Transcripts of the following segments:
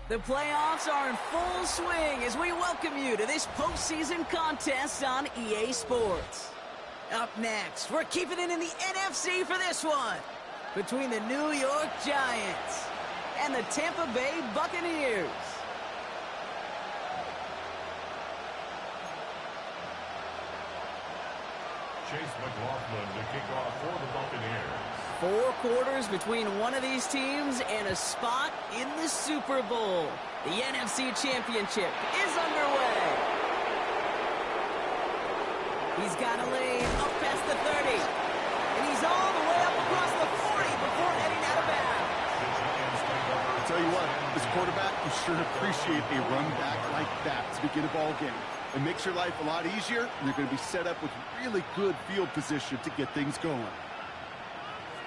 The playoffs are in full swing as we welcome you to this postseason contest on EA Sports. Up next, we're keeping it in the NFC for this one, between the New York Giants and the Tampa Bay Buccaneers. Chase McLaughlin to kick off for the Buccaneers. 4 quarters between one of these teams and a spot in the Super Bowl. The NFC Championship is underway. He's got a lane up past the 30. And he's all the way up across the 40 before heading out of bounds. I'll tell you what, as a quarterback, you sure appreciate a run back like that to begin a ball game. It makes your life a lot easier, and you're going to be set up with really good field position to get things going.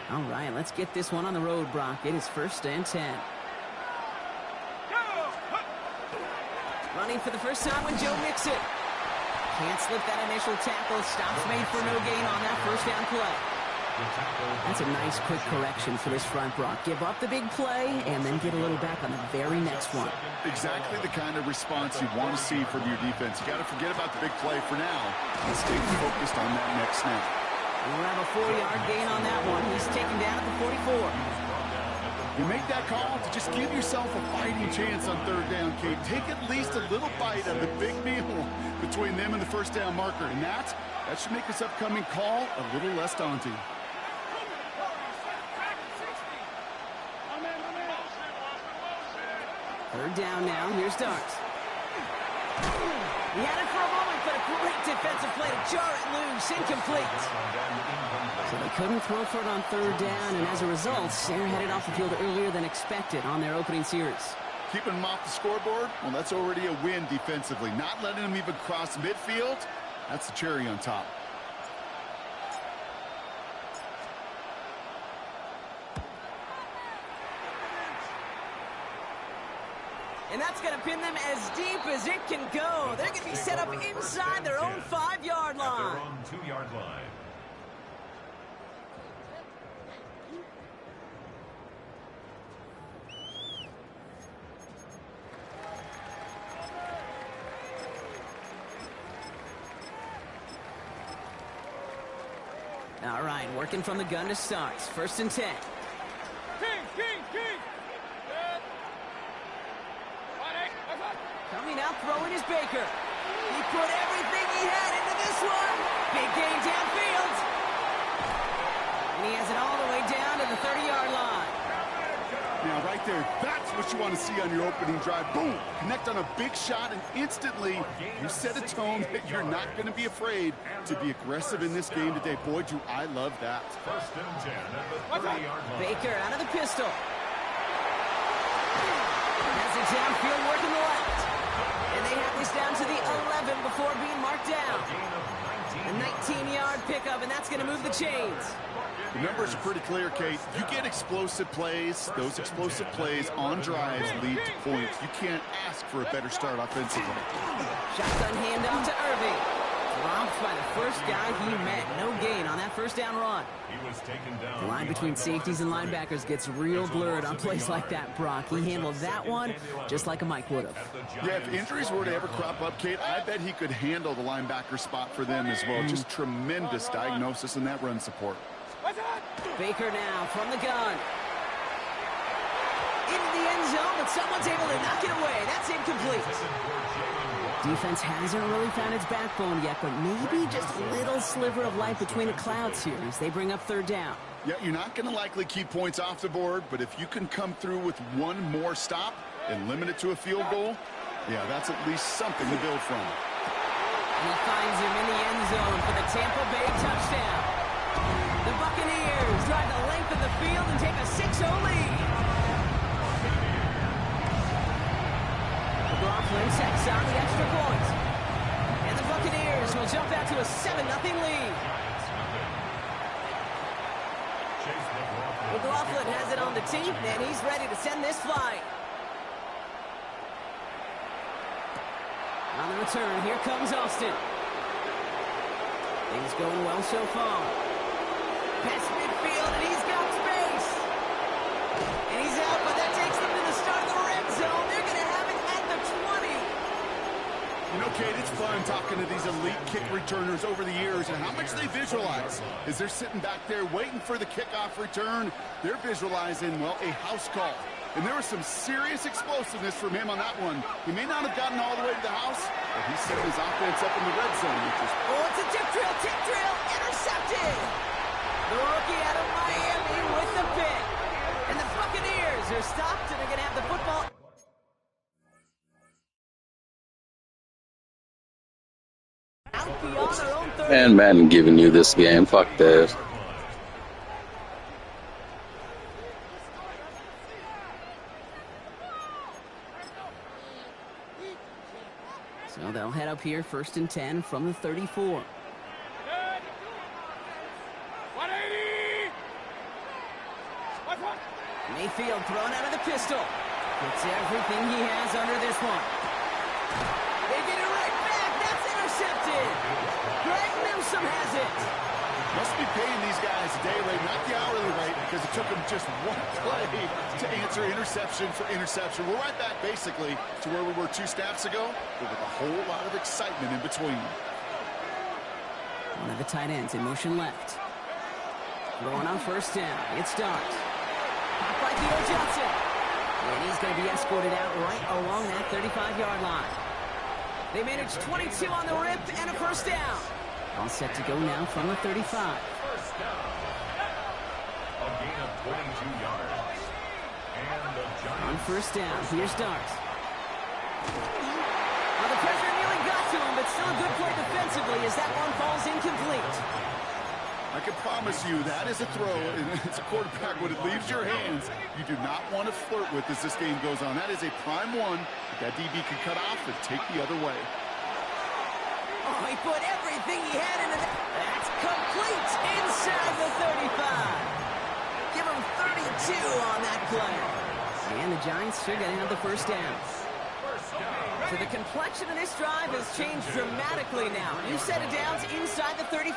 All right, let's get this one on the road, Brock. It is 1st and 10. Running for the first time when Joe Mixon. Can't slip that initial tackle. Stops made for no gain on that first down play. That's a nice quick correction for this front, Brock. Give up the big play and then get a little back on the very next one. Exactly the kind of response you want to see from your defense. You got to forget about the big play for now and stay focused on that next snap. We'll have a 4-yard gain on that one. He's taken down at the 44. You make that call to just give yourself a fighting chance on 3rd down, Kate. Take at least a little bite of the big meal between them and the first down marker. And that should make this upcoming call a little less daunting. 3rd down now. Here's Darts. He had it for a moment, but a great defensive play to jar it loose. Incomplete. So they couldn't throw for it on 3rd down, and as a result, they're headed off the field earlier than expected on their opening series. Keeping them off the scoreboard, well, that's already a win defensively. Not letting them even cross midfield, that's the cherry on top. And that's going to pin them as deep as it can go. They're going to be set up inside their own 5-yard line. Their own 2-yard line. All right, working from the gun to start. 1st and 10. Coming out throwing is Baker. He put everything he had into this one. Big gain downfield. And he has it all the way down to the 30-yard line. Now, right there, that's what you want to see on your opening drive. Boom! Connect on a big shot, and instantly you set a tone that you're not going to be afraid to be aggressive in this game today. Boy, do I love that. 1st and 10 at the 30-yard line. Baker out of the pistol. Has it downfield working the left. And they have this down to the 11 before being marked down. A 19-yard pickup, and that's going to move the chains. The numbers are pretty clear, Kate. You get explosive plays. Those explosive plays on drives lead to points. You can't ask for a better start offensively. Shotgun handoff to Irving. Dropped by the first guy he met. No gain on that first down run. He was taken down. The line between safeties and linebackers gets real blurred on plays like that, Brock. He handled that one just like a Mike would have. Yeah, if injuries were to ever crop up, Kate, I bet he could handle the linebacker spot for them as well. Just tremendous diagnosis in that run support. Baker now from the gun. Into the end zone, but someone's able to knock it away. That's incomplete. Defense hasn't really found its backbone yet, but maybe just a little sliver of light between the clouds here as they bring up 3rd down. Yeah, you're not going to likely keep points off the board, but if you can come through with one more stop and limit it to a field goal, yeah, that's at least something to build from. He finds him in the end zone for the Tampa Bay touchdown. The Buccaneers drive the length of the field and take a 6-0 lead. McLaughlin sets on the extra point. And the Buccaneers will jump out to a 7-0 lead. McLaughlin has it on the tee, and he's ready to send this flight. On the return, here comes Austin. Things going well so far. Past midfield, and he's got space. And he's out, but that takes them to the start of the red zone. They're going to 20. You know, Kate, it's fun talking to these elite kick returners over the years and how much they visualize. As they're sitting back there waiting for the kickoff return, they're visualizing, well, a house call. And there was some serious explosiveness from him on that one. He may not have gotten all the way to the house, but he set his offense up in the red zone, which is... Oh, it's a tip drill, intercepted! The rookie out of Miami with the pick. And the Buccaneers are stopped, and they're going to have the football... out beyond their own 30. Man, Madden giving you this game. Fuck this. So they'll head up here, 1st and 10 from the 34. Mayfield thrown out of the pistol. Gets everything he has under this one. They get it right back. That's intercepted. Greg Newsome has it. Must be paying these guys a day rate, not the hourly rate, because it took them just one play to answer interception for interception. We're right back, basically, to where we were 2 snaps ago, but with a whole lot of excitement in between. One of the tight ends in motion left. Going on 1st down. It starts. Caught by Theo Johnson. And he's going to be escorted out right along that 35-yard line. They managed 22 on the rip and a 1st down. All set to go now from the 35. First down. A gain of 22 yards. And the Giants. On 1st down, here's Dart. Well, the pressure nearly got to him, but still a good play defensively as that one falls incomplete. I can promise you that is a throw, and it's a quarterback when it leaves your hands you do not want to flirt with as this game goes on. That is a prime one that DB can cut off and take the other way. Oh, he put everything he had into that. That's complete inside the 35. Give him 32 on that play. And the Giants sure going to have the 1st down. So the complexion of this drive has changed dramatically now. New set of downs inside the 35.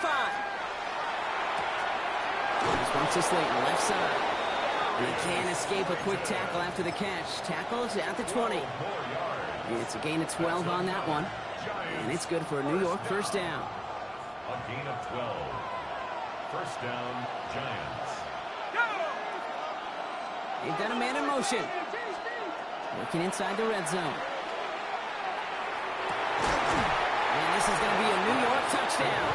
Response to Slayton, left side. And he can't escape a quick tackle after the catch. Tackles at the 20. And it's a gain of 12 on that one. And it's good for a New York 1st down. A gain of 12. 1st down, Giants. They've got a man in motion. Working inside the red zone. And this is going to be a New York touchdown.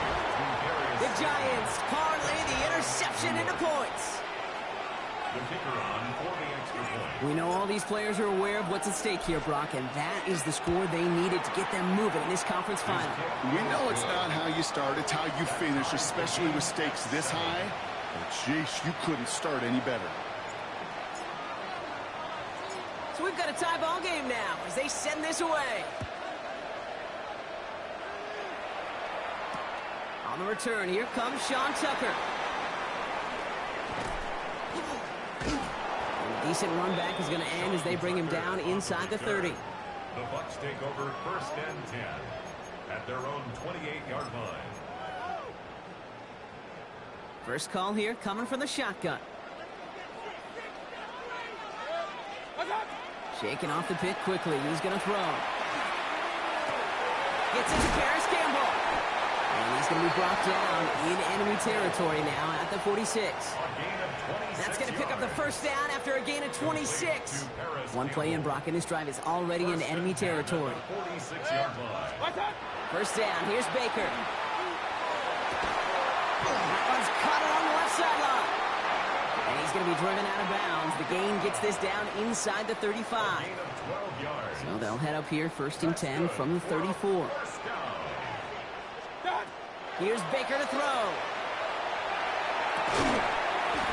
The Giants parlay the interception into points. The kicker on for the extra point. We know all these players are aware of what's at stake here, Brock, and that is the score they needed to get them moving in this conference final. We know it's not how you start, it's how you finish, especially with stakes this high. But, jeez, you couldn't start any better. So we've got a tie ball game now as they send this away. On the return, here comes Sean Tucker. And a decent run back is going to end as they bring him down inside the 30. The Bucs take over 1st and 10 at their own 28-yard line. First call here coming from the shotgun. Shaking off the pick quickly. He's going to throw. Gets into Paris Campbell. And he's going to be brought down in enemy territory now at the 46. That's going to pick up the 1st down after a gain of 26. One play in, Brock, and this drive is already in enemy territory. 46-yard line. 1st down. Here's Baker. That one's caught along the left sideline. And he's going to be driven out of bounds. The gain gets this down inside the 35. So they'll head up here 1st and 10 from the 34. Here's Baker to throw.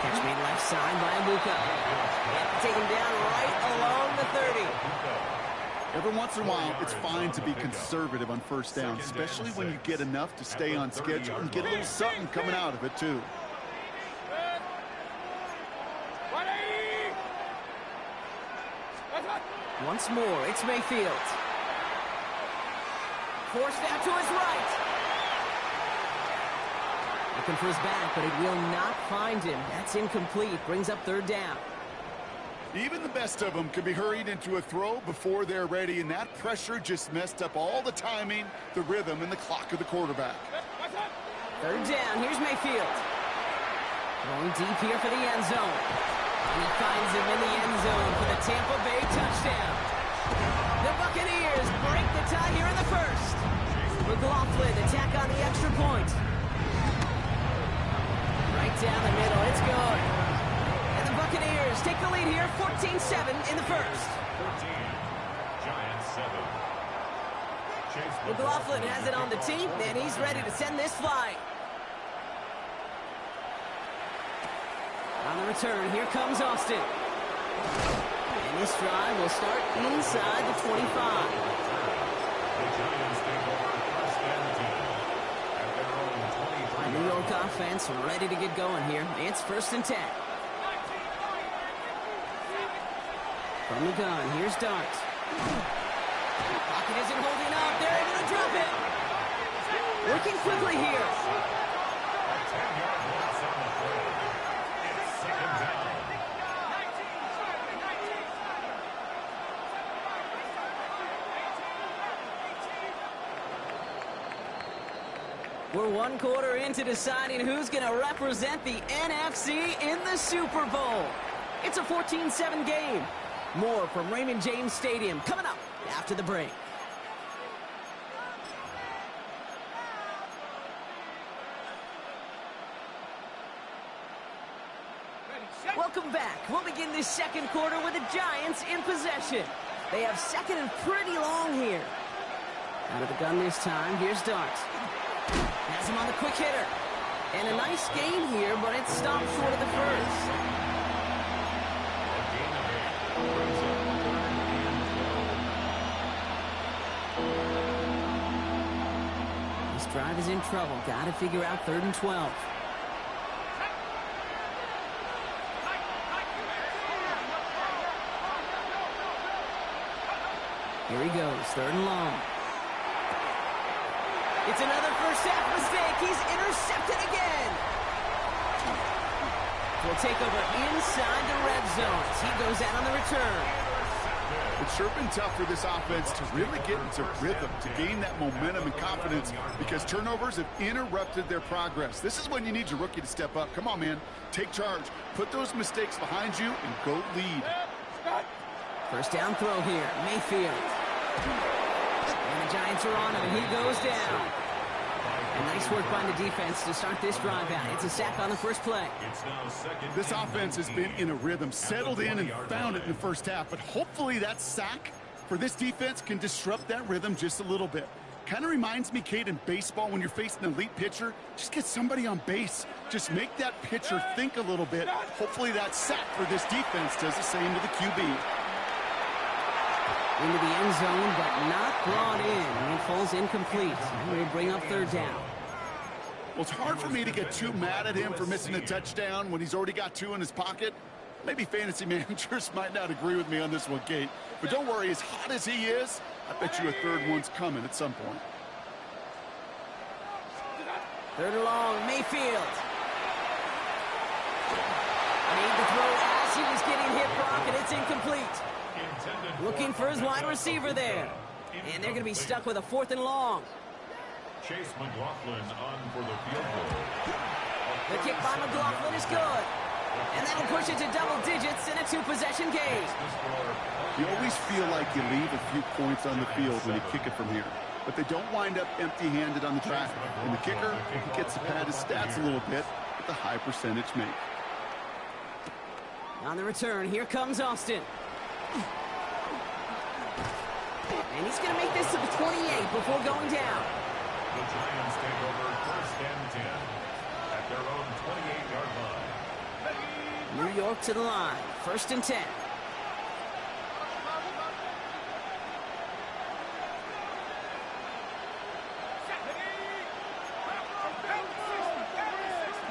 Catch made left side by Abuka. And take him down right along the 30. Every once in a while, it's fine to be conservative on 1st down, especially when you get enough to stay on schedule and get a little something coming out of it, too. Once more, it's Mayfield. Forced out to his right. Looking for his back, but it will not find him. That's incomplete. Brings up 3rd down. Even the best of them can be hurried into a throw before they're ready, and that pressure just messed up all the timing, the rhythm, and the clock of the quarterback. Third down, here's Mayfield. Going deep here for the end zone. And he finds him in the end zone for the Tampa Bay touchdown. The Buccaneers break the tie here in the first. McLaughlin attack on the extra point. Right down the middle, it's good. And the Buccaneers take the lead here, 14-7 in the first. 14, Giants 7. McLaughlin has it on the team, and he's ready to send this flight. On the return, here comes Austin. And this drive will start inside the 25. The Giants take over first and 10 at their own 23. New York offense ready to get going here. It's first and 10. From the gun, here's Dart. Pocket isn't holding up. They're able to drop it. Working quickly here. A 10-yard loss on the play. It's second down. We're one quarter into deciding who's going to represent the NFC in the Super Bowl. It's a 14-7 game. More from Raymond James Stadium coming up after the break. Welcome back. We'll begin this second quarter with the Giants in possession. They have second and pretty long here. Out of the gun this time, here's Dart. Has him on the quick hitter. And a nice gain here, but it stopped short of the first. This drive is in trouble. Got to figure out 3rd and 12. Here he goes, 3rd and long. It's another first half mistake. He's intercepted again. We'll take over inside the red zone. He goes out on the return. It's sure been tough for this offense to really get into rhythm, to gain that momentum and confidence, because turnovers have interrupted their progress. This is when you need your rookie to step up. Come on, man. Take charge. Put those mistakes behind you and go lead. First down throw here. Mayfield. And the Giants are on him. He goes down. And nice work by the defense to start this drive out. It's a sack on the first play. This offense has been in a rhythm, settled in and found it in the first half. But hopefully that sack for this defense can disrupt that rhythm just a little bit. Kind of reminds me, Kate, in baseball when you're facing an elite pitcher, just get somebody on base. Just make that pitcher think a little bit. Hopefully that sack for this defense does the same to the QB. Into the end zone, but not brought in. And it falls incomplete. And we'll bring up 3rd down. Well, it's hard for me to get too mad at him for missing a touchdown when he's already got 2 in his pocket. Maybe fantasy managers might not agree with me on this one, Kate. But don't worry, as hot as he is, I bet you a 3rd one's coming at some point. 3rd and long, Mayfield. Made the throw as he was getting hit, Brock, and it's incomplete. Looking for his wide receiver there. And they're going to be stuck with a 4th and long. Chase McLaughlin on for the field goal. The kick by McLaughlin is good. And that'll push it to double digits in a 2-possession game. You always feel like you leave a few points on the field when you kick it from here. But they don't wind up empty-handed on the track. And the kicker, he gets to pad his stats a little bit with a high percentage make. On the return, here comes Austin. And he's going to make this to the 28 before going down. The Giants take over first and 10 at their own 28-yard line. New York to the line. 1st and 10.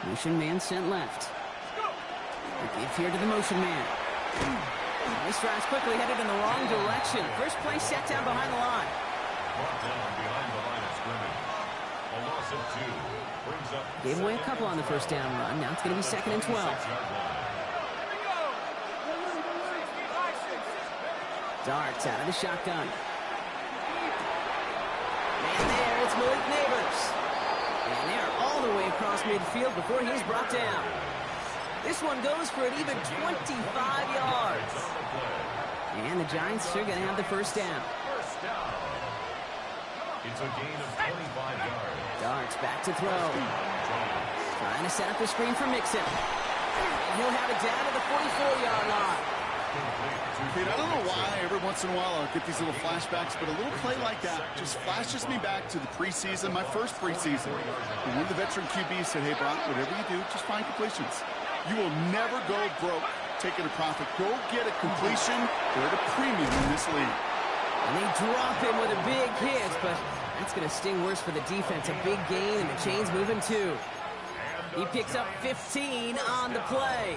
Motion man sent left. The give here to the motion man. This drive's quickly headed in the wrong direction. First play set down behind the line. Brought down behind the line of scrimmage. A loss of 2 brings up. Gave away a couple on the first down run. Now it's going to be 2nd and 12. Darts out of the shotgun. And there, it's Malik Neighbors. And they're all the way across midfield before he's brought down. This one goes for an even 25 yards. And the Giants are going to have the first down. It's a gain of 25 yards. Darts back to throw. Trying to set up the screen for Mixon. And he'll have it down to the 44-yard line. Kate, I don't know why every once in a while I'll get these little flashbacks, but a little play like that just flashes me back to the preseason, my first preseason. And when the veteran QB said, hey, Brock, whatever you do, just find completions. You will never go broke taking a profit. Go get a completion. They're at a premium in this league. And they drop him with a big hit, but that's going to sting worse for the defense. A big gain, and the chain's moving too. He picks up 15 on the play.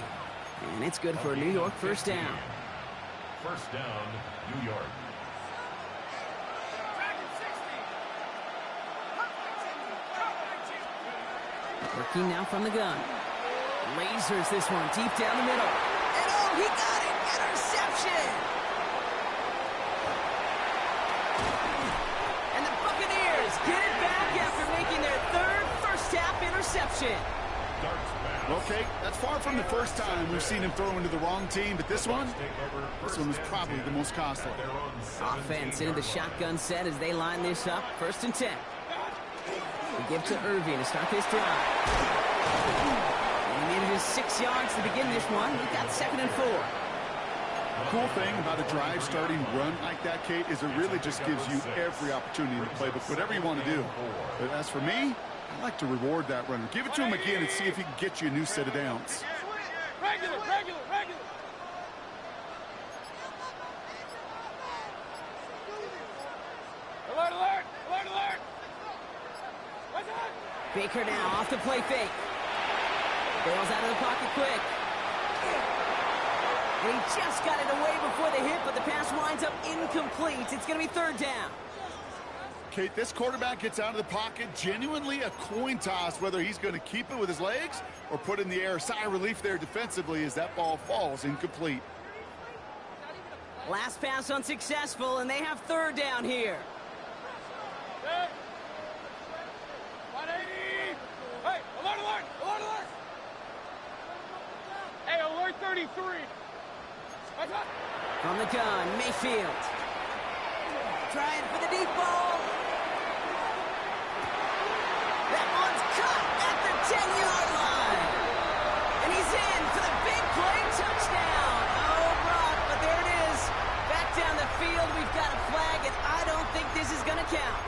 And it's good for a New York first down. First down, New York. Working now from the gun. Lasers this one deep down the middle. And oh, he got it! Interception! And the Buccaneers get it back after making their third first-half interception. Okay, that's far from the first time we've seen him throw into the wrong team, but this one was probably the most costly. Offense into the shotgun set as they line this up. 1st and 10. We give to Irving to start this drive. And he needed his 6 yards to begin this one. We've got 2nd and 4. The cool thing about a drive starting run like that, Kate, is it really just gives you every opportunity in the playbook, whatever you want to do. But as for me, I like to reward that runner. Give it to him again and see if he can get you a new set of downs. Regular. Alert. Baker now off the play fake. Bails out of the pocket quick. And he just got it away before the hit, but the pass winds up incomplete. It's going to be 3rd down. Kate, this quarterback gets out of the pocket, genuinely a coin toss whether he's going to keep it with his legs or put it in the air. Sigh of relief there defensively as that ball falls incomplete. Last pass unsuccessful, and they have 3rd down here. 180. Hey, alert. Hey, alert 33. From the gun, Mayfield. Trying for the deep ball. That one's caught at the 10-yard line. And he's in for the big play touchdown. Oh, Brock, but there it is. Back down the field, we've got a flag, and I don't think this is going to count.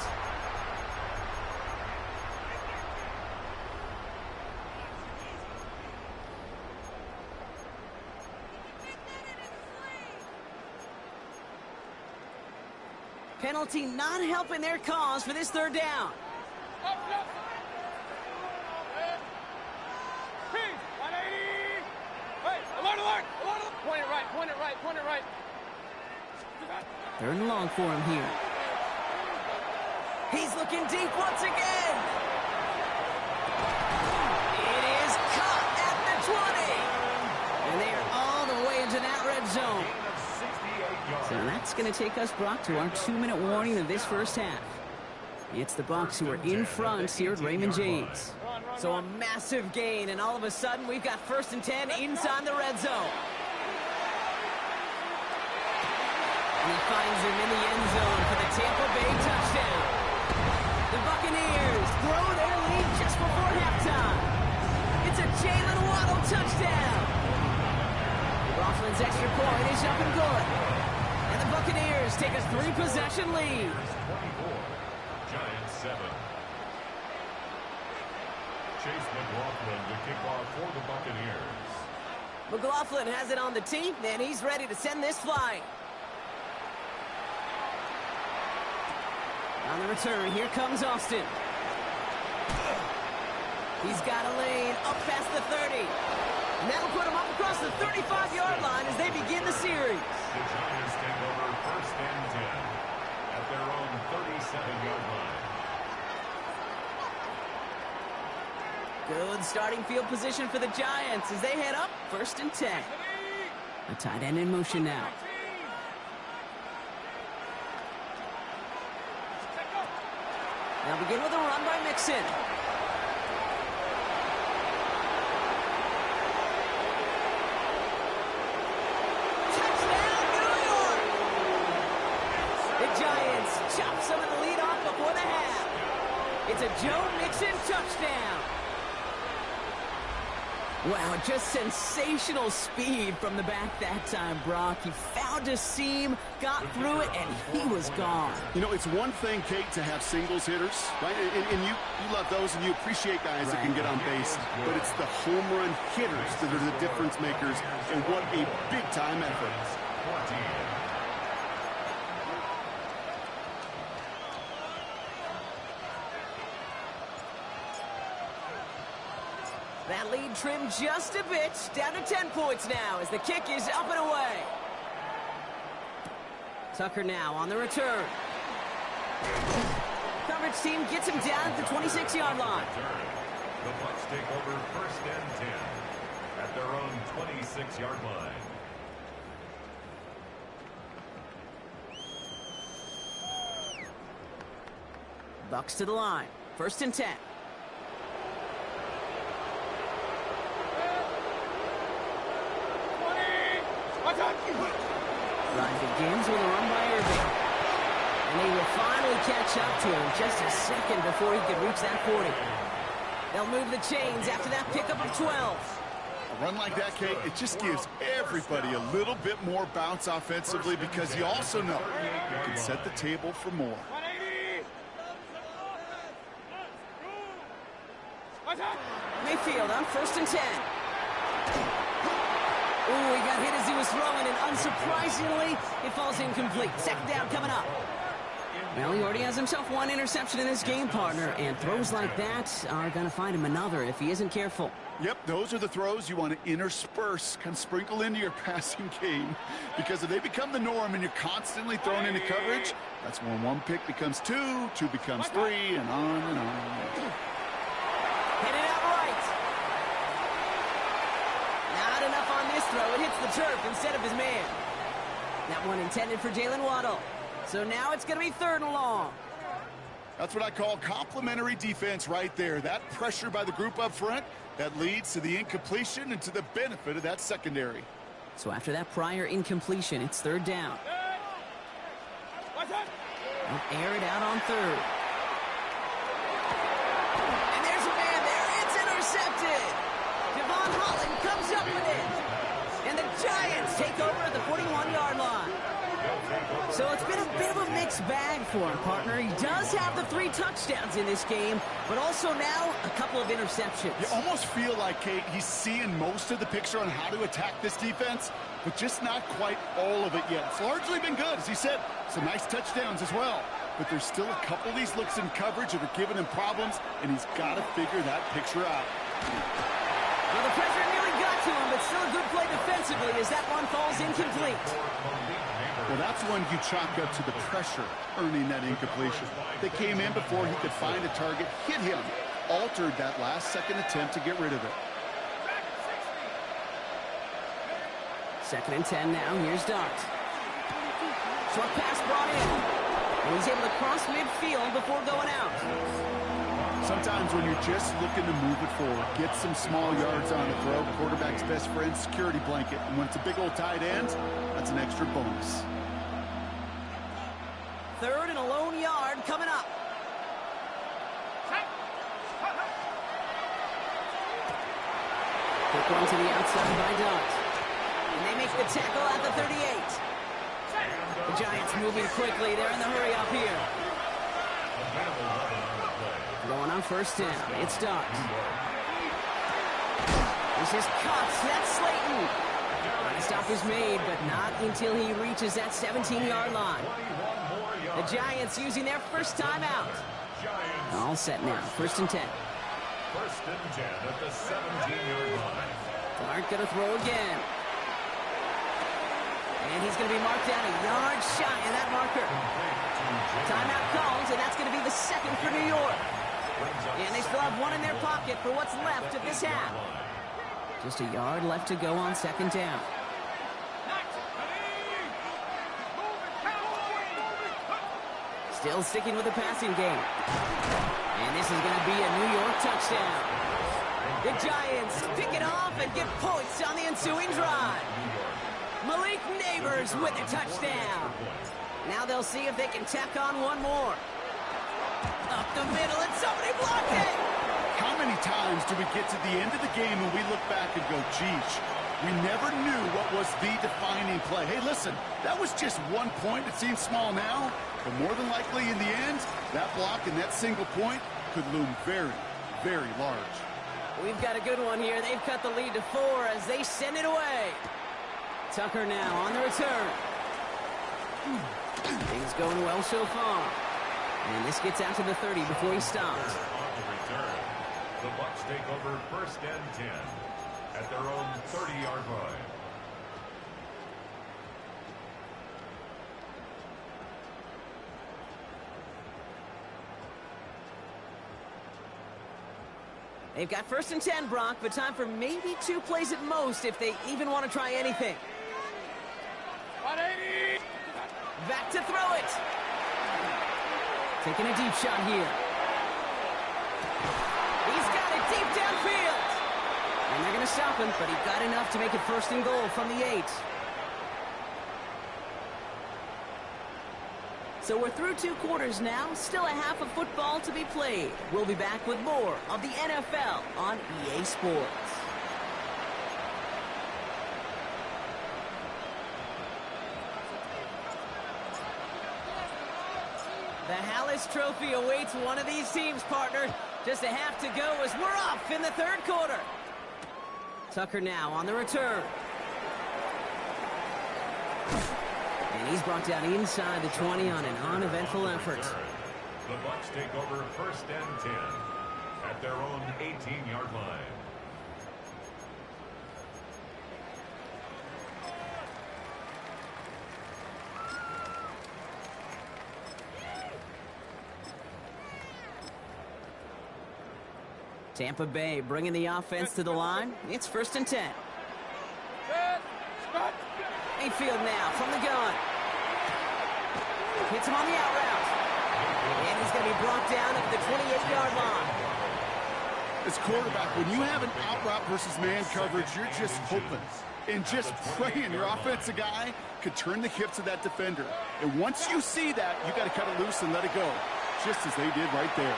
Penalty not helping their cause for this 3rd down. Hey, alert. Point it right. 3rd and long for him here. He's looking deep once again. It is caught at the 20. And they are all the way into that red zone. So that's going to take us, Brock, to our 2-minute warning of this first half. It's the Bucs who are in front here at Raymond James. So a massive gain, and all of a sudden we've got 1st and 10 inside the red zone. And he finds him in the end zone for the Tampa Bay touchdown. The Buccaneers grow their lead just before halftime. It's a Jalen Waddle touchdown. Roflin's extra point is up and good. And the Buccaneers take a 3-possession lead. 24, Giants 7. Chase McLaughlin to kick off for the Buccaneers. McLaughlin has it on the tee, and he's ready to send this flying. On the return, here comes Austin. He's got a lane up past the 30. And that'll put him up across the 35-yard line as they begin the series. The Giants take over 1st and 10 at their own 37-yard line. Good starting field position for the Giants as they head up 1st and 10. A tight end in motion now. They'll begin with a run by Mixon. Touchdown, New York! The Giants chop some of the lead off before the half. It's a Joe Mixon touchdown. Wow, just sensational speed from the back that time, Brock. He found a seam, got through it, and he was gone. You know, it's one thing, Kate, to have singles hitters, right? And you love those, and you appreciate guys that can get on base. But it's the home run hitters that are the difference makers, and what a big-time effort. That lead trimmed just a bit, down to 10 points now as the kick is up and away. Tucker now on the return. Coverage team gets him down at the 26-yard line. The Bucs take over 1st and 10 at their own 26-yard line. Bucs to the line. 1st and 10. Drive begins with a run by Irving. And he will finally catch up to him just a second before he could reach that 40. They'll move the chains after that pickup of 12. A run like that, Kate, it just gives everybody a little bit more bounce offensively because you also know you can set the table for more. Mayfield on 1st and 10. Ooh, he got hit as he was throwing, and unsurprisingly, it falls incomplete. 2nd down coming up. Well, he already has himself one interception in this game, partner, and throws like that are going to find him another if he isn't careful. Yep, those are the throws you want to intersperse, kind of sprinkle into your passing game, because if they become the norm and you're constantly thrown into coverage, that's when one pick becomes two, two becomes three, and on and on. Hit it out right. Not enough on this throw. It hits the turf instead of his man. That one intended for Jalen Waddle. So now it's going to be 3rd and long. That's what I call complimentary defense right there. That pressure by the group up front, that leads to the incompletion and to the benefit of that secondary. So after that prior incompletion, it's 3rd down. They'll air it out on 3rd. And there's a man there. It's intercepted. Devon Holland comes up with it. And the Giants take over at the 41-yard line. So it's been a bit of a mixed bag for him, partner. He does have the 3 touchdowns in this game, but also now a couple of interceptions. You almost feel like, Kate, he's seeing most of the picture on how to attack this defense, but just not quite all of it yet. It's largely been good, as he said. Some nice touchdowns as well. But there's still a couple of these looks in coverage that are giving him problems, and he's got to figure that picture out. Well, the pressure nearly got to him, but still a good play defensively as that one falls incomplete. Well, that's when you chalk up to the pressure earning that incompletion. They came in before he could find a target, hit him, altered that last-second attempt to get rid of it. 2nd and 10 now. Here's Dart. Short pass brought in. And he's able to cross midfield before going out. Sometimes when you're just looking to move it forward, get some small yards on a throw, quarterback's best friend, security blanket. And when it's a big old tight end, that's an extra bonus. 3rd and a lone yard coming up. Quick one to the outside by Dart. And they make the tackle at the 38. The Giants moving quickly. They're in the hurry up here. Going on 1st down. It's Dart. This is cut. That's Slayton. The stop is made, but not until he reaches that 17-yard line. The Giants using their first timeout. All set now. 1st and 10. 1st and 10 at the 17-yard line. Dart going to throw again. And he's going to be marked down a yard shy of that marker. Timeout called, and that's going to be the 2nd for New York. And they still have one in their pocket for what's left of this half. Just a yard left to go on 2nd down. Still sticking with the passing game. And this is going to be a New York touchdown. The Giants pick it off and get points on the ensuing drive. Malik Neighbors with a touchdown. Now they'll see if they can tack on one more. Up the middle, and somebody blocked it! How many times do we get to the end of the game and we look back and go, geez, we never knew what was the defining play. Hey, listen, that was just 1 point. It seems small now, but more than likely in the end, that block and that single point could loom very, very large. We've got a good one here. They've cut the lead to 4 as they send it away. Tucker now on the return. Things going well so far. And this gets out to the 30 before he stops. On the return, the Bucs take over 1st and 10 at their own 30-yard line. They've got 1st and 10, Brock, but time for maybe 2 plays at most if they even want to try anything. 180! Back to throw it. Taking a deep shot here. He's got it deep downfield. And they're going to stop him, but he got enough to make it 1st and goal from the 8. So we're through 2 quarters now. Still a half of football to be played. We'll be back with more of the NFL on EA Sports. The Hallis Trophy awaits one of these teams, partner. Just a half to go as we're off in the 3rd quarter. Tucker now on the return. And he's brought down inside the 20 on an uneventful effort. The Bucs take over 1st and 10 at their own 18-yard line. Tampa Bay bringing the offense to the line. It's 1st and 10. Mayfield now from the gun. Hits him on the out route. And he's going to be brought down at the 28-yard line. As quarterback, when you have an out route versus man coverage, you're just hoping and just praying your offensive guy could turn the hips of that defender. And once you see that, you got to cut it loose and let it go, just as they did right there.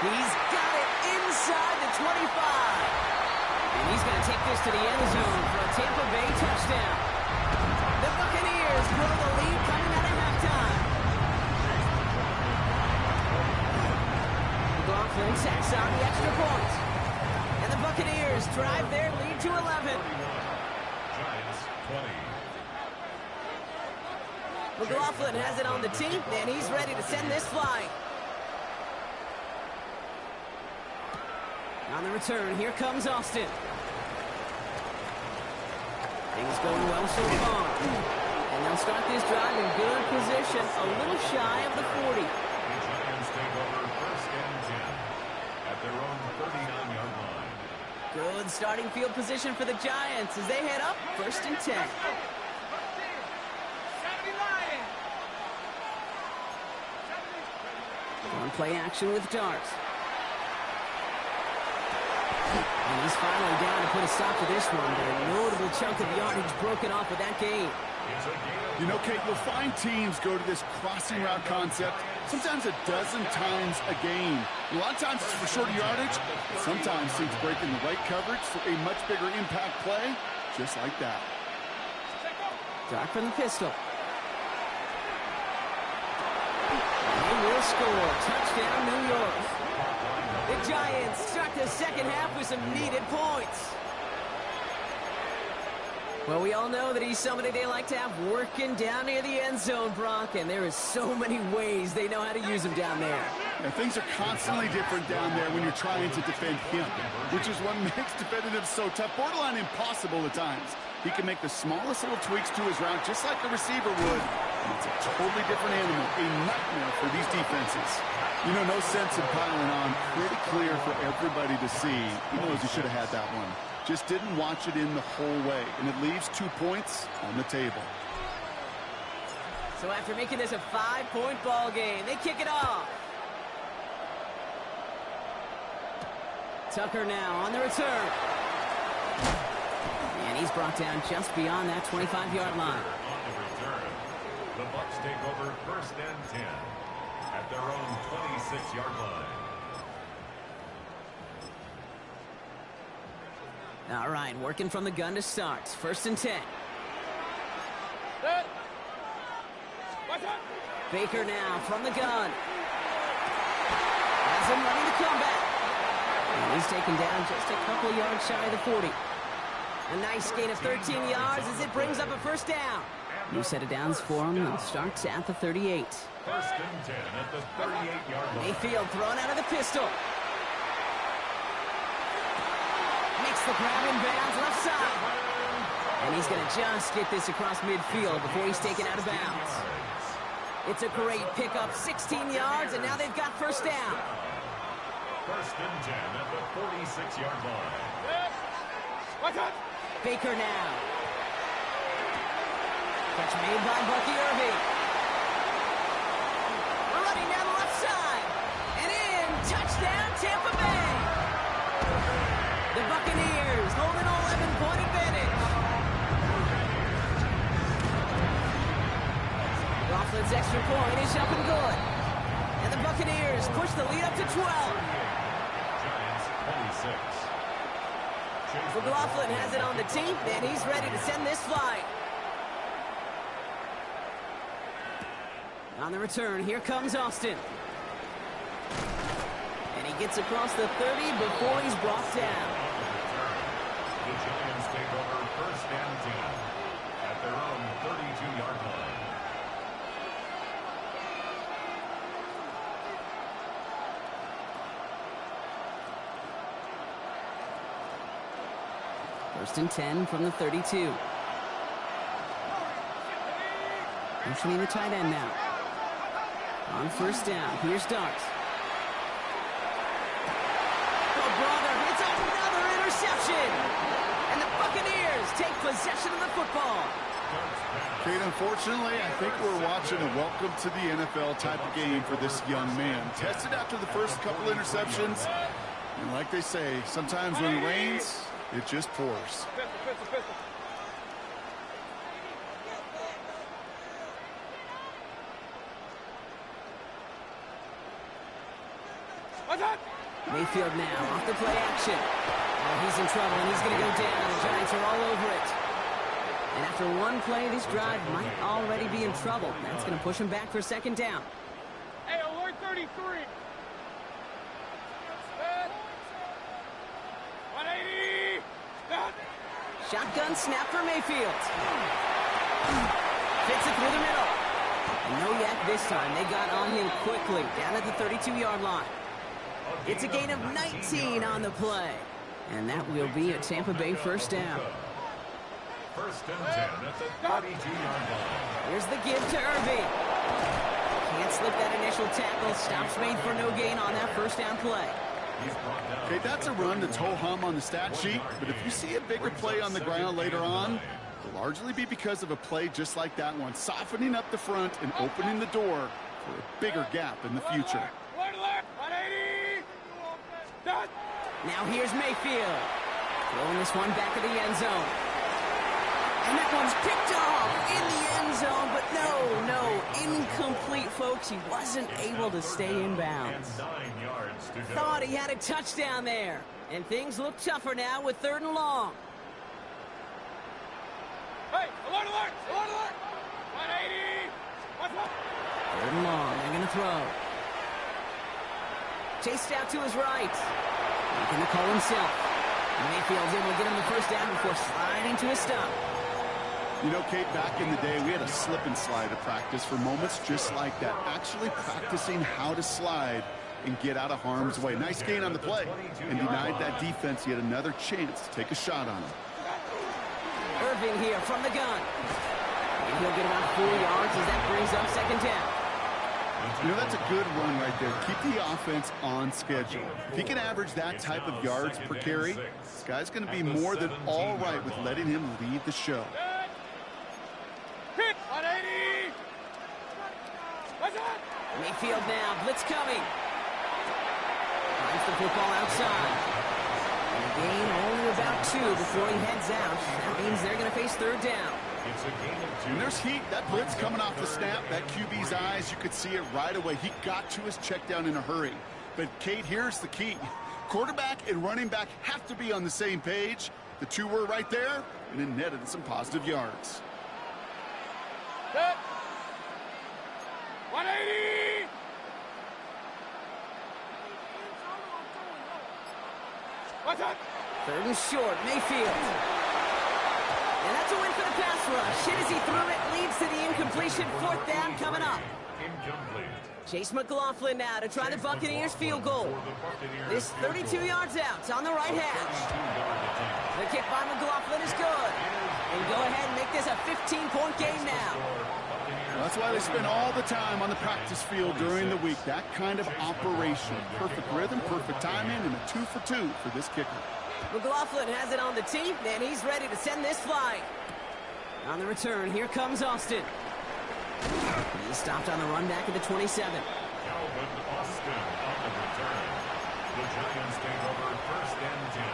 He's got it inside the 25. And he's going to take this to the end zone for a Tampa Bay touchdown. The Buccaneers grow the lead coming out of halftime. McLaughlin sacks on the extra point. And the Buccaneers drive their lead to 11. Giants 20. McLaughlin has it on the team, and he's ready to send this flying. On the return, here comes Austin. Things going well so far. And they'll start this drive in good position, a little shy of the 40. The Giants take over 1st and 10 at their own 39-yard line. Good starting field position for the Giants as they head up 1st and 10. On play action with Dart. And he's finally down to put a stop to this one, but a notable chunk of yardage broken off with that game. You know, Kate, you'll find teams go to this crossing route concept sometimes a dozen times a game. A lot of times it's for shorter yardage, but sometimes teams breaking the right coverage for a much bigger impact play, just like that. Dart from the pistol. And they will score. Touchdown, New York. The Giants start the 2nd half with some needed points. Well, we all know that he's somebody they like to have working down near the end zone, Brock, and there is so many ways they know how to use him down there. Yeah, things are constantly different down there when you're trying to defend him, which is what makes defending him so tough, borderline impossible at times. He can make the smallest little tweaks to his route just like the receiver would. And it's a totally different animal, a nightmare for these defenses. You know, no sense in piling on. Pretty clear for everybody to see. He knows he should have had that one. Just didn't watch it in the whole way. And it leaves 2 points on the table. So after making this a 5-point ball game, they kick it off. Tucker now on the return. And he's brought down just beyond that 25-yard line. On the return, the Bucs take over 1st and 10 at their own 26-yard line. All right, working from the gun to start. 1st and 10. Baker now from the gun. Has him running the comeback. And he's taken down just a couple of yards shy of the 40. A nice gain of 13 yards as it brings up a 1st down. New set of downs for him. He'll start at the 38. 1st and 10 at the 38-yard line. Mayfield thrown out of the pistol. Makes the grab in bounds left side. And he's going to just get this across midfield before he's taken out of bounds. It's a great pickup, 16 yards, and now they've got 1st down. 1st and 10 at the 46-yard line. Baker now. Catch made by Bucky Irving. Running down the left side. And in, touchdown Tampa Bay. The Buccaneers hold an 11-point advantage. Coughlin's extra point is up and good. And the Buccaneers push the lead up to 12. Giants 26. McLaughlin has it on the team, and he's ready to send this flight. On the return, here comes Austin. And he gets across the 30 before he's brought down. The Giants take over 1st and 10 at their own 32-yard line. First and 10 from the 32. Motioning the tight end now. On 1st down, here's Darks. Oh, brother, it's another interception! And the Buccaneers take possession of the football. Kate, unfortunately, I think we're watching a welcome to the NFL type of game for this young man. Tested after the first couple interceptions. And like they say, sometimes when it rains, it just pours. Mayfield now off the play action. Oh, he's in trouble, and he's going to go down. The Giants are all over it. And after one play, this drive might already be in trouble. That's going to push him back for 2nd down. Hey, alert 33. 180. Shotgun snap for Mayfield. Fits it through the middle. And no yak this time. They got on him quickly, down at the 32-yard line. It's a gain of 19 on the play. And that will be a Tampa Bay 1st down. 1st and 10 at the 32-yard line. Here's the give to Irving. Can't slip that initial tackle. Stops made for no gain on that 1st down play. Okay, that's a run that's ho-hum on the stat sheet, but if you see a bigger play on the ground later on, it'll largely be because of a play just like that one, softening up the front and opening the door for a bigger gap in the future. Now here's Mayfield. Throwing this one back of the end zone. And that one's picked off in the end zone, but no, incomplete, folks. He wasn't able to stay in bounds. 9 yards to go. Thought he had a touchdown there. And things look tougher now with 3rd and long. Hey, alert, alert, alert, alert. 180. 3rd and long, they're going to throw. Chased out to his right. Making the call himself. Mayfield's able to get him the 1st down before sliding to a stop. You know, Kate, back in the day, we had a slip and slide of practice for moments just like that. Actually practicing how to slide and get out of harm's way. Nice gain on the play and denied that defense yet another chance to take a shot on him. Irving here from the gun. And he'll get about 4 yards as that brings up 2nd down. You know, that's a good run right there. Keep the offense on schedule. If he can average that type of yards per carry, this guy's going to be more than all right with letting him lead the show. backfield now. Blitz coming. Finds the football outside. And the gain only about 2 before he heads out. That means they're going to face third down. It's a gain of 2. And there's heat. That blitz coming off the snap. That QB's eyes, you could see it right away. He got to his check down in a hurry. But, Kate, here's the key. Quarterback and running back have to be on the same page. The two were right there, and it netted some positive yards. Set. 180. What's up? Third and short, Mayfield. And that's a win for the pass rush. Hit as he threw it, leads to the incompletion. Fourth down coming up. Incomplete. Chase McLaughlin now to try the Buccaneers field goal. This 32 yards out on the right hash. The kick by McLaughlin is good. And go ahead and make this a 15-point game now. That's why they spend all the time on the practice field during the week. That kind of operation. Perfect rhythm, perfect timing, and a 2 for 2 for this kicker. McLaughlin has it on the tee, and he's ready to send this flying. On the return, here comes Austin. He's stopped on the run back at the 27. Calvin Austin on the return. The Giants take over 1st and 10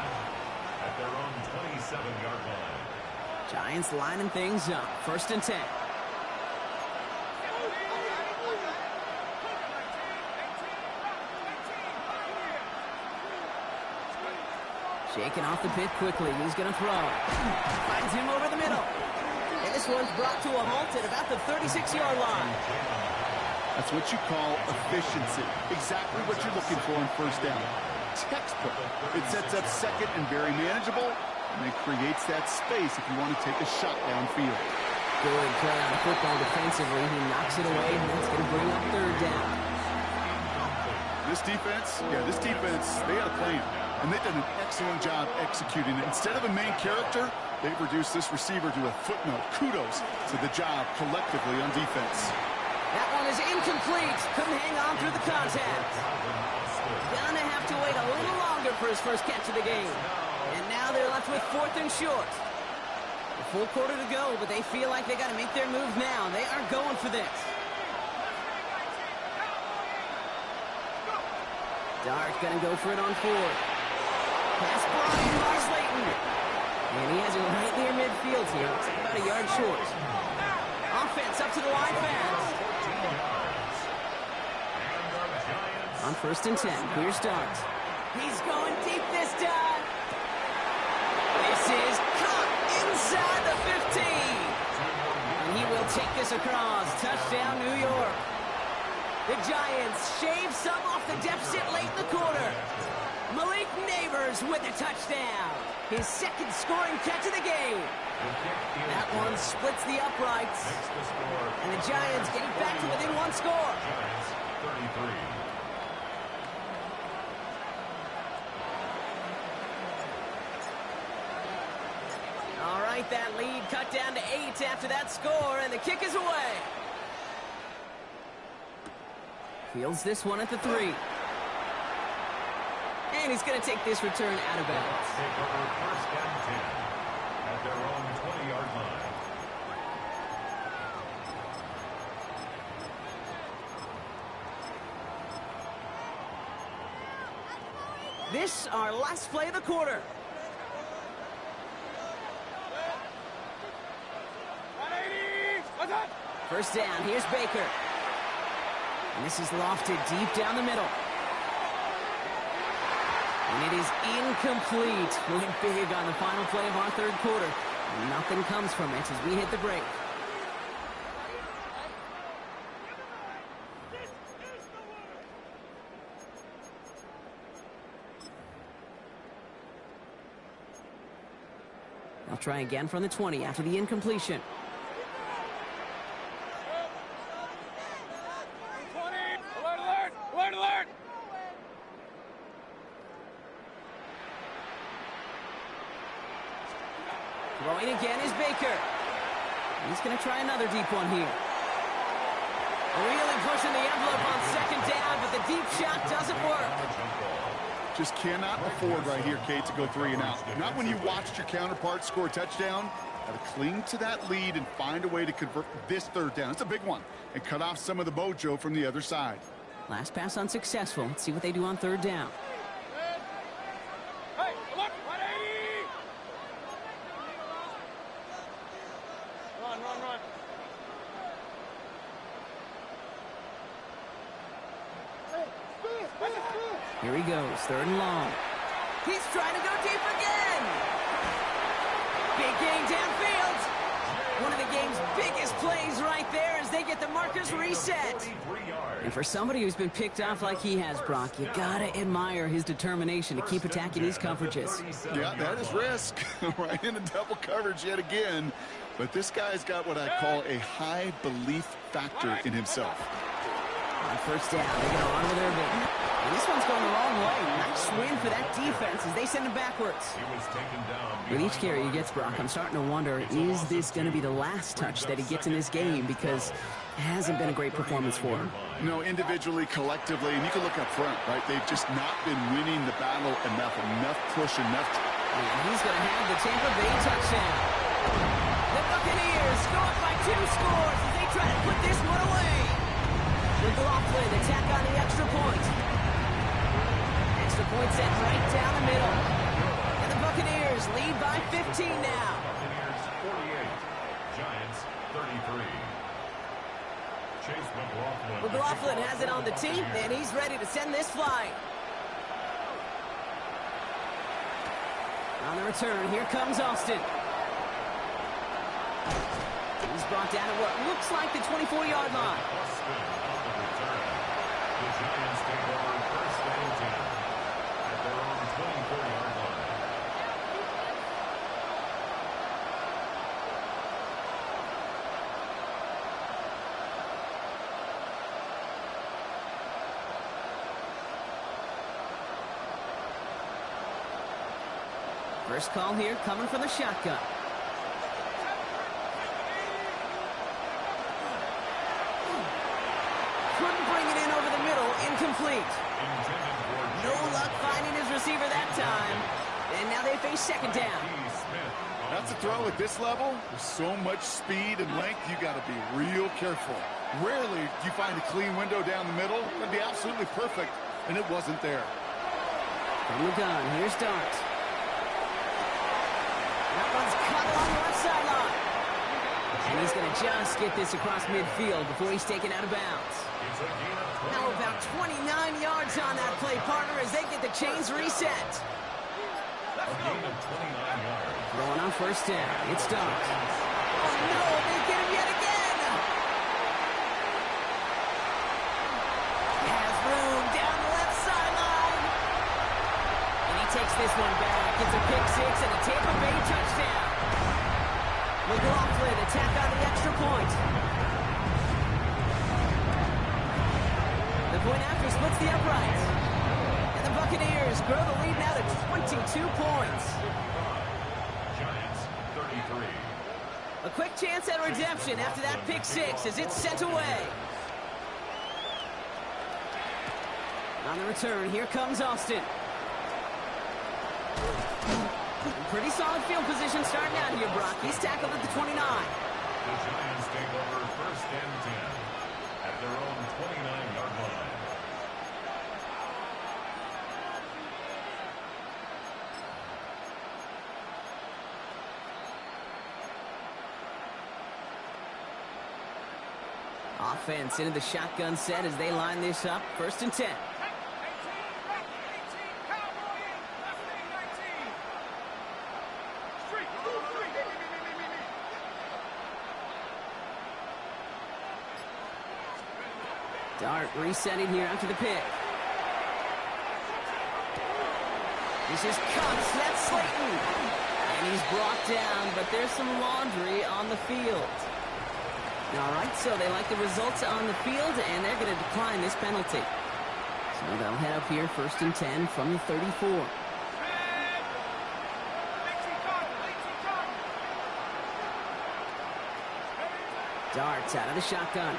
at their own 27-yard line. Giants lining things up. 1st and 10. Shaking off the pit quickly. He's going to throw. Finds him over the middle. And this one's brought to a halt at about the 36-yard line. That's what you call efficiency. Exactly what you're looking for in 1st down. Textbook. It sets up 2nd and very manageable, and it creates that space if you want to take a shot downfield. Good play on the football defensively. He knocks it away, and that's going to bring up 3rd down. This defense, they got a plan. And they've done an excellent job executing it. Instead of a main character, they've reduced this receiver to a footnote. Kudos to the job collectively on defense. That one is incomplete. Couldn't hang on through the contact. Gonna have to wait a little longer for his first catch of the game. And now they're left with 4th and short. A full quarter to go, but they feel like they got to make their move now. They are going for this. Dart gonna go for it on 4th. Pass Brian Marslayton. And he has it right near midfield here. It's about a yard short. Offense up to the line fast. On 1st and 10, clear start. He's going deep this time. This is caught inside the 15. And he will take this across. Touchdown, New York. The Giants shave some off the deficit late in the quarter. Malik Neighbors with the touchdown. His 2nd scoring catch of the game. That one splits the uprights. And the Giants get it back to within 1 score. Giants 33. All right, that lead cut down to 8 after that score, and the kick is away. Fields this one at the 3. And he's going to take this return out of bounds. Take over 1st and 10 at their own 20-yard line. This our last play of the quarter. 180. What's up? 1st down, here's Baker. And this is lofted deep down the middle. And it is incomplete. Went big on the final play of our 3rd quarter. Nothing comes from it as we hit the break. They'll try again from the 20 after the incompletion. 20. Alert, alert, alert, alert. Throwing again is Baker. He's going to try another deep one here. Really pushing the envelope on 2nd down, but the deep shot doesn't work. Just cannot afford right here, Kate, to go 3 and out. Not when you watched your counterpart score a touchdown. Got to cling to that lead and find a way to convert this 3rd down. It's a big one. And cut off some of the mojo from the other side. Last pass unsuccessful. Let's see what they do on third down. Hey, look, 180! Run, run, run. Here he goes, third and long. He's trying to go deep again. Big gain downfield. One of the game's biggest plays right there as they get the markers reset. And for somebody who's been picked off like he has, Brock, you gotta admire his determination to keep attacking these coverages. Yeah, that is risk. Right into double coverage yet again. But this guy's got what I call a high belief factor in himself. On first down, they go on with their big. And this one's going the wrong way. Nice win for that defense as they send him backwards. With each carry he gets, Brock, I'm starting to wonder, is this going to be the last touch that he gets in this game? Because it hasn't been a great performance for him. No, individually, collectively, and you can look up front, right? They've just not been winning the battle enough push, enough. And he's going to have the Tampa Bay touchdown. The Buccaneers go up by 2 scores as they try to put this one away. McLaughlin attack on the extra point. Extra point set right down the middle. And the Buccaneers lead by 15 now. Buccaneers 48, Giants 33. Chase McLaughlin. McLaughlin has it on the tee, and he's ready to send this flying. On the return, here comes Austin. He's brought down at what looks like the 24-yard line. Austin on the return. The Giants take over first and 10 at their own 24-yard line. First call here coming from the shotgun. Couldn't bring it in over the middle. Incomplete. No luck finding his receiver that time. And now they face second down. That's a throw at this level. With so much speed and length, you got to be real careful. Rarely do you find a clean window down the middle. That'd be absolutely perfect, and it wasn't there. From the gun, here's Dart. That one's cut along the left sideline. And he's going to just get this across midfield before he's taken out of bounds. Now about 29 yards on that play, partner, as they get the chains reset. Throwing on first down. It's Dart. Oh, no, they get him yet again. Has room down the left sideline. And he takes this one back. It's a pick six and a Tampa Bay touchdown. McLaughlin attack on the extra point. The point after splits the uprights. And the Buccaneers grow the lead now to 22 points. Giants 33. A quick chance at redemption after that pick six as it's sent away. On the return, here comes Austin. Pretty solid field position starting out here, Brock. He's tackled at the 29. The Giants take over first and 10 at their own 29-yard line. Offense into the shotgun set as they line this up. First and 10. Dart resetting here after the pick. This is cuts. That's Slayton. And he's brought down, but there's some laundry on the field. All right, so they like the results on the field, and they're going to decline this penalty. So they'll head up here first and 10 from the 34. Dart's out of the shotgun.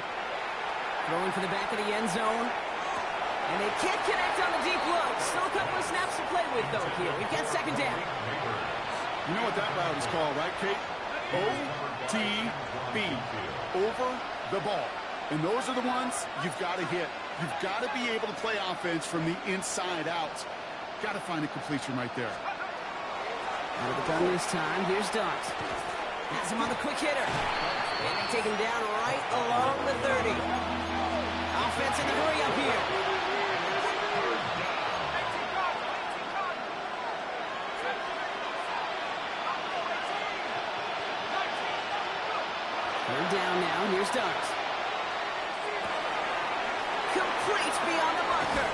Throwing for the back of the end zone. And they can't connect on the deep look. Still a couple of snaps to play with, though, here. We get second down. You know what that route is called, right, Kate? OTB. Over the ball. And those are the ones you've got to hit. You've got to be able to play offense from the inside out. Got to find a completion right there. Out of the gun this time. Here's Dokta. Has him on the quick hitter. And they take him down right along the 30. Offense in the hurry up here. Third down now. Here's Dokta. Complete beyond the marker.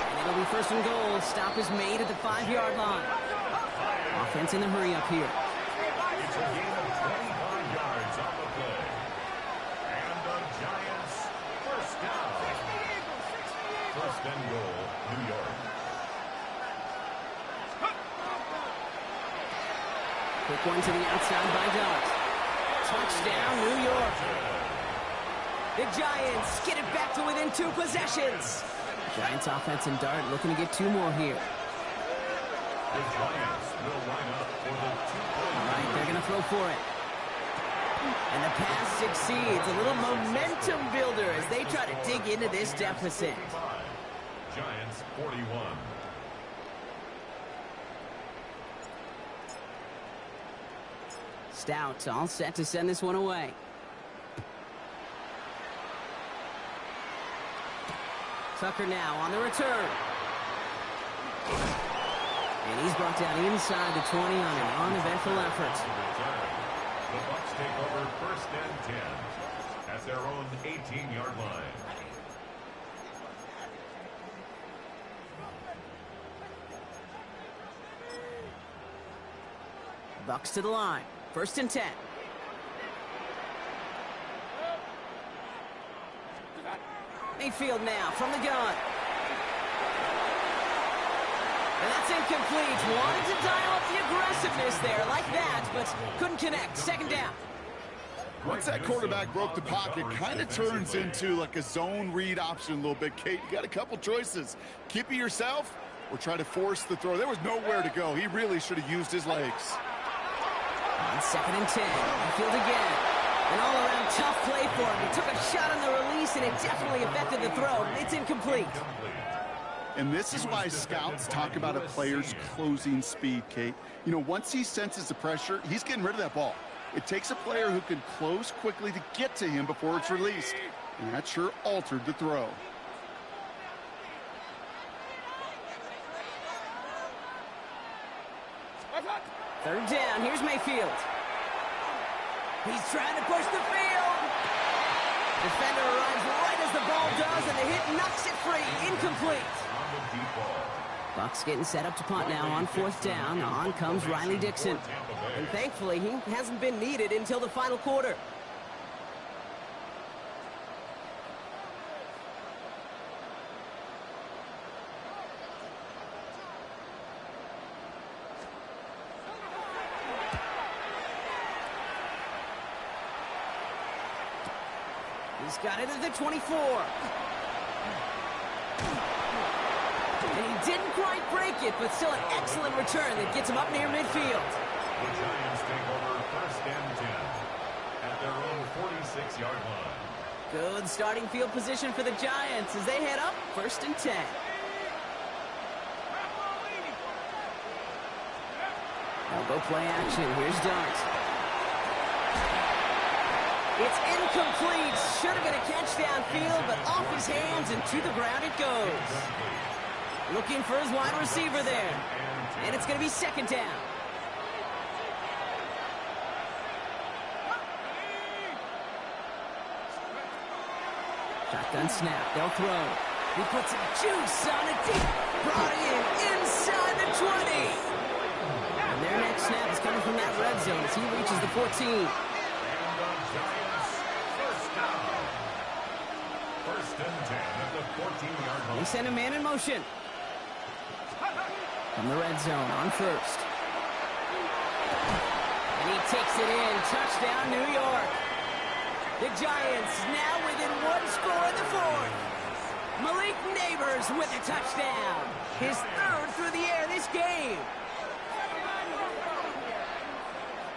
And it'll be first and goal. Stop is made at the 5-yard line. Offense in the hurry up here. It's a gain of 25 yards on the play. And the Giants first down. First and goal, New York. Quick one to the outside by Dokta. Touchdown, New York. The Giants get it back to within 2 possessions. Giants offense and Dart looking to get 2 more here. The Giants will line up for the 2-point. All right, they're going to throw for it. And the pass succeeds. A little momentum builder as they try to dig into this deficit. Giants 41. Stout all set to send this one away. Tucker now on the return. And he's brought down inside the 20 on an uneventful effort. The Bucs take over first and 10 at their own 18-yard line. Bucs to the line. First and 10. Mayfield now from the gun. And that's incomplete. Wanted to dial up the aggressiveness there like that, but couldn't connect. Second down. Once that quarterback broke the pocket, kind of turns into like a zone read option a little bit. Kate, you got a couple choices. Keep it yourself or try to force the throw. There was nowhere to go. He really should have used his legs. On second and 10. Mayfield again. An all-around tough play for him. He took a shot on the release, and it definitely affected the throw. It's incomplete. And this is why scouts talk about a player's closing speed, Kate. You know, once he senses the pressure, he's getting rid of that ball. It takes a player who can close quickly to get to him before it's released. And that sure altered the throw. Third down. Here's Mayfield. He's trying to push the field. Defender arrives right as the ball does, and the hit knocks it free. Incomplete. Bucs getting set up to punt now on fourth down. On comes Riley Dixon. And thankfully, he hasn't been needed until the final quarter. He's got it at the 24. And he didn't quite break it, but still an excellent return that gets him up near midfield. The Giants take over first and 10 at their own 46-yard line. Good starting field position for the Giants as they head up first and 10. Now go play action. Here's Dokta. It's incomplete. Should have been a catch downfield, but off his hands and to the ground it goes. Looking for his wide receiver there. And it's going to be second down. Shotgun snap. They'll throw. He puts some juice on it deep. Brought in inside the 20. And their next snap is coming from that red zone as he reaches the 14. First and 10 at the 14-yard line. They send a man in motion. From the red zone on first. And he takes it in. Touchdown, New York. The Giants now within one score in the fourth. Malik Neighbors with a touchdown. His third through the air this game.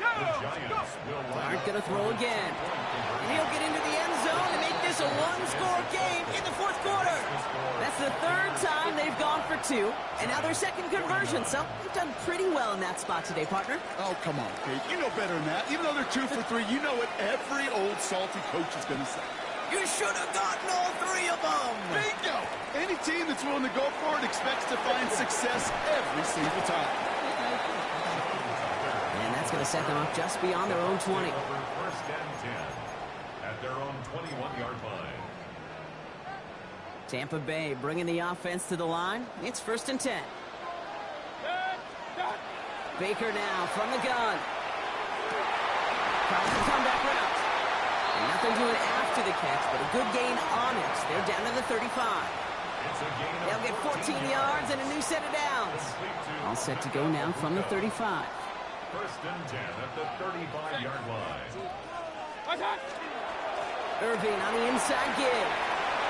The Giants will line Aren't going to throw again. And he'll get into the end zone and make this a one-score game in the fourth quarter. That's the third time they've gone for two, and now their second conversion. So they've done pretty well in that spot today, partner. Oh, come on, Kate. You know better than that. Even though they're 2 for 3, you know what every old salty coach is going to say. You should have gotten all three of them. Bingo! Any team that's willing to go for it expects to find success every single time. And that's going to set them up just beyond their own 20. First and 10 at their own 21-yard line. Tampa Bay bringing the offense to the line. It's first and 10. Baker now from the gun. Tries the comeback route. And nothing doing after the catch, but a good gain on it. They're down to the 35. They'll get 14 yards and a new set of downs. All set to go now from the 35. First and 10 at the 35-yard line. Irving on the inside give.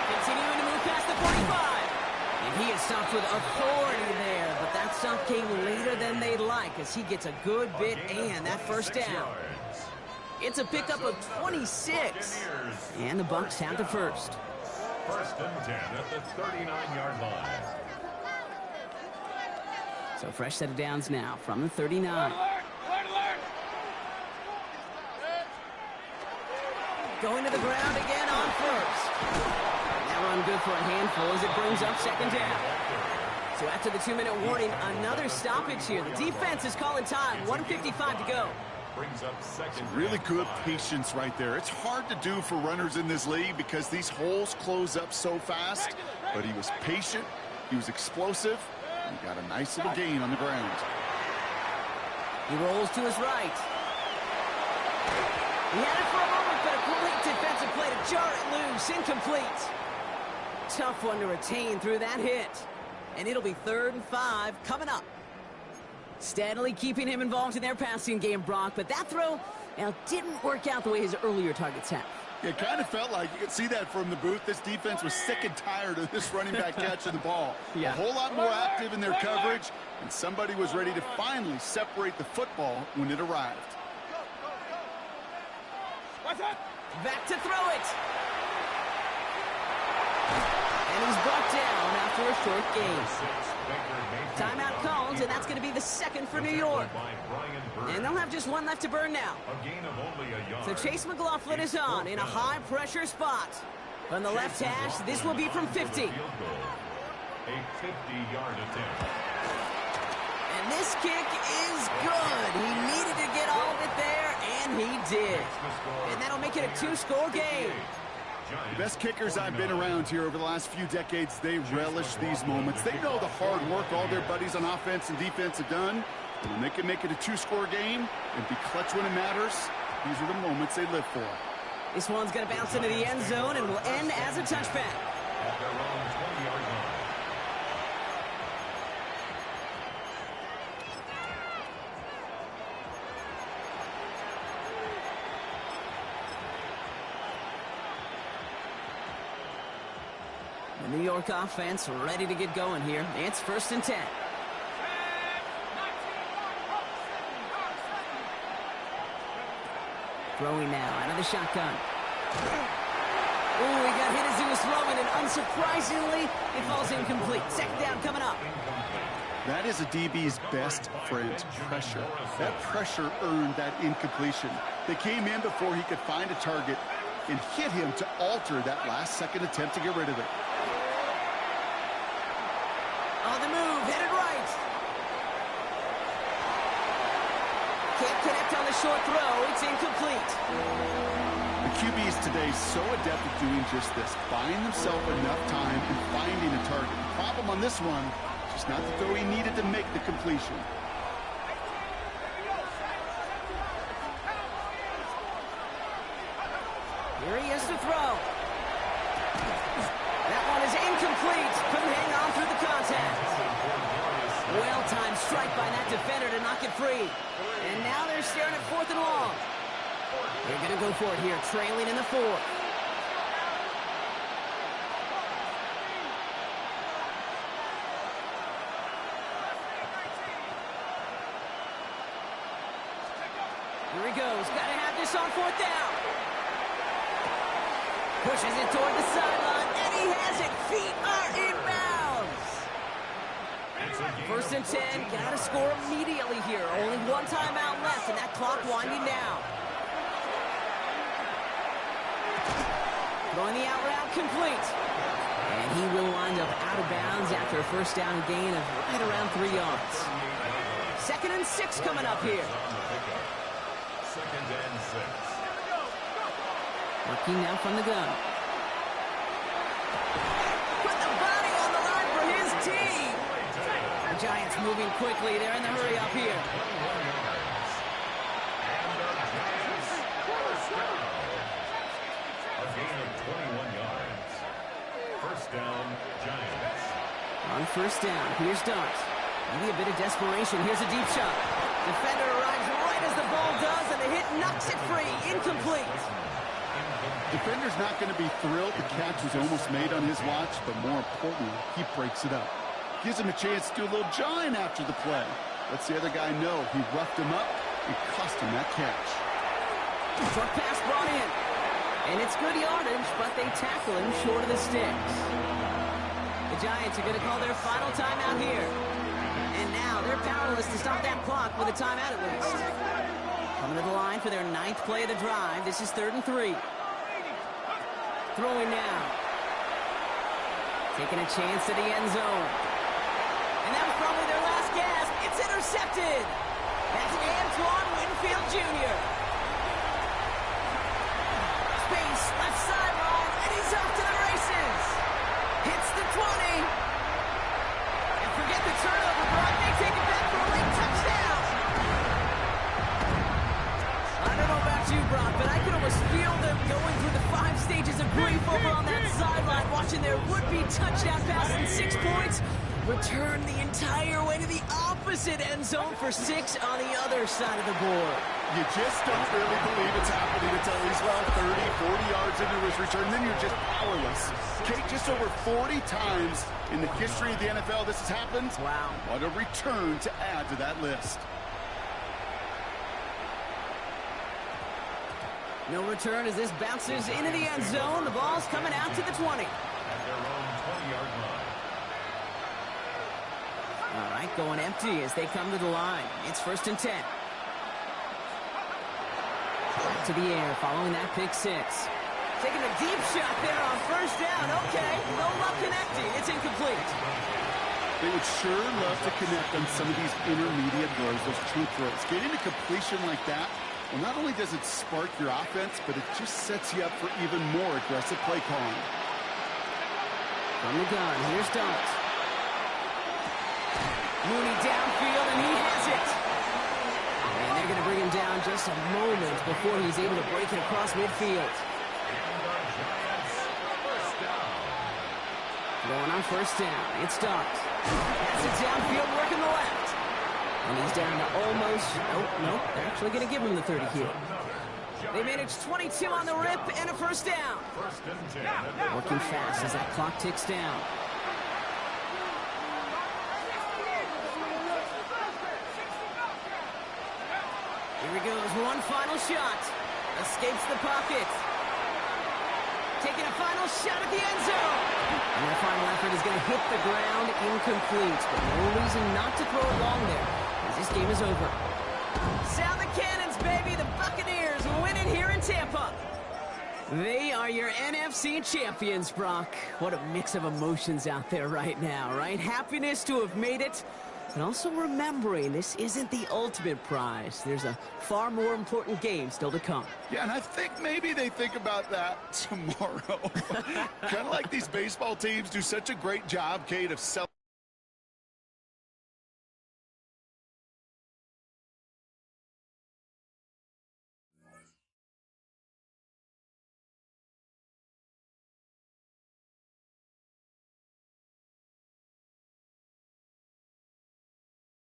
Continuing to move past the 45. And he is stopped with authority there, but that stop came later than they'd like as he gets a good bit and that first down. It's a pickup of 26. And the Bucs have the first. First and 10 at the 39-yard line. So fresh set of downs now from the 39. Going to the ground again on first. That run good for a handful as it brings up second down. So after the 2-minute warning, another stoppage here. The defense is calling time. 1:55 to go. Brings up second. Really good patience right there. It's hard to do for runners in this league because these holes close up so fast. But he was patient, he was explosive, and he got a nice little gain on the ground. He rolls to his right. He had it for a moment, but a great defensive play to jar it loose. Incomplete. Tough one to retain through that hit. And it'll be 3rd and 5 coming up. Steadily keeping him involved in their passing game, Brock, but that throw now didn't work out the way his earlier targets have. It kind of felt like, you could see that from the booth, this defense was sick and tired of this running back catching the ball. Yeah. A whole lot more active in their coverage, and somebody was ready to finally separate the football when it arrived. Back to throw it. And he's brought down after a short gain. Timeout called, and that's going to be the second for New York. And they'll have just one left to burn now. So Chase McLaughlin is on in a high-pressure spot. From the left hash, this will be from 50. A 50-yard attempt. And this kick is good. He needed to get all of it there, and he did. And that'll make it a 2-score game. The best kickers I've been around here over the last few decades, they relish these moments. They know the hard work all their buddies on offense and defense have done. And when they can make it a 2-score game and be clutch when it matters, these are the moments they live for. This one's going to bounce into the end zone and will end as a touchback. At their own 20-yard line. The New York offense ready to get going here. It's 1st and 10. Throwing now out of the shotgun. Ooh, he got hit as he was throwing, and unsurprisingly, it falls incomplete. Second down coming up. That is a DB's best friend, pressure. That pressure earned that incompletion. They came in before he could find a target and hit him to alter that last-second attempt to get rid of it. On the move, headed right. Can't connect on the short throw. It's incomplete. The QBs today so adept at doing just this, buying themselves enough time and finding a target. The problem on this one, just not the throw he needed to make the completion. Here he is to throw. That one is incomplete. Couldn't hang on through the contact. Well-timed strike by that defender to knock it free. And now they're staring at 4th and long. They're going to go for it here, trailing in the 4th. Here he goes. Got to have this on fourth down. Pushes it toward the sideline, and he has it. Feet are in bounds. First and 10. Got to score immediately here. Only one timeout left, and that clock winding down. Throwing the out route complete. And he will wind up out of bounds after a first down gain of right around 3 yards. 2nd and 6 coming up here. 2nd and 6. Working now from the gun. Put the body on the line for his team. The Giants moving quickly. They're in the hurry up here. And the Giants first down. A gain of 21 yards. First down, Giants. On first down, here's Dart. Maybe a bit of desperation. Here's a deep shot. Defender arrives right as the ball does, and the hit knocks it free. Incomplete. Defender's not going to be thrilled. The catch was almost made on his watch, but more importantly, he breaks it up. Gives him a chance to do a little jawing after the play. Lets the other guy know he roughed him up and cost him that catch. Short pass brought in. And it's good yardage, but they tackle him short of the sticks. The Giants are going to call their final timeout here. And now they're powerless to stop that clock with a timeout at least. Coming to the line for their 9th play of the drive. This is 3rd and 3. Throwing now. Taking a chance to the end zone. And that was probably their last gasp. It's intercepted. That's Antoine Winfield Jr. Space, left sideline, and he's off to the races. Hits the 20. And forget the turnover, Brock. They take it back for a late touchdown. I don't know about you, Brock, but I could almost feel them going through the 5 stages of grief over on that sideline, watching their would-be touchdown pass in 6 points return the entire way to the opposite end zone for 6 on the other side of the board. You just don't really believe it's happening until he's, well, 30, 40 yards into his return. Then you're just powerless. Kate, just over 40 times in the history of the NFL this has happened. Wow. What a return to add to that list. No return as this bounces into the end zone. The ball's coming out to the 20. At their own 20-yard line. All right, going empty as they come to the line. It's 1st and 10. Back to the air following that pick 6. Taking a deep shot there on first down. Okay, no luck connecting. It's incomplete. They would sure love to connect on some of these intermediate throws, those true throws. Getting a completion like that, well, not only does it spark your offense, but it just sets you up for even more aggressive play calling. From the gun, here's Dart. Mooney downfield, and he has it. And they're going to bring him down just a moment before he's able to break it across midfield. Going on first down, it's Dart. That's it downfield, working the left. And he's down to almost, nope, they're actually going to give him the 30 here. They managed 22 on the rip and a first down. Working fast as that clock ticks down. Here he goes, one final shot. Escapes the pocket. Taking a final shot at the end zone. And that final effort is going to hit the ground incomplete. But no reason not to throw it long there, as this game is over. Sound the cannons, baby. The Buccaneers win it here in Tampa. They are your NFC champions, Brock. What a mix of emotions out there right now, right? Happiness to have made it, and also remembering this isn't the ultimate prize. There's a far more important game still to come. Yeah, and I think maybe they think about that tomorrow. Kind of like these baseball teams do such a great job, Kate, of selling.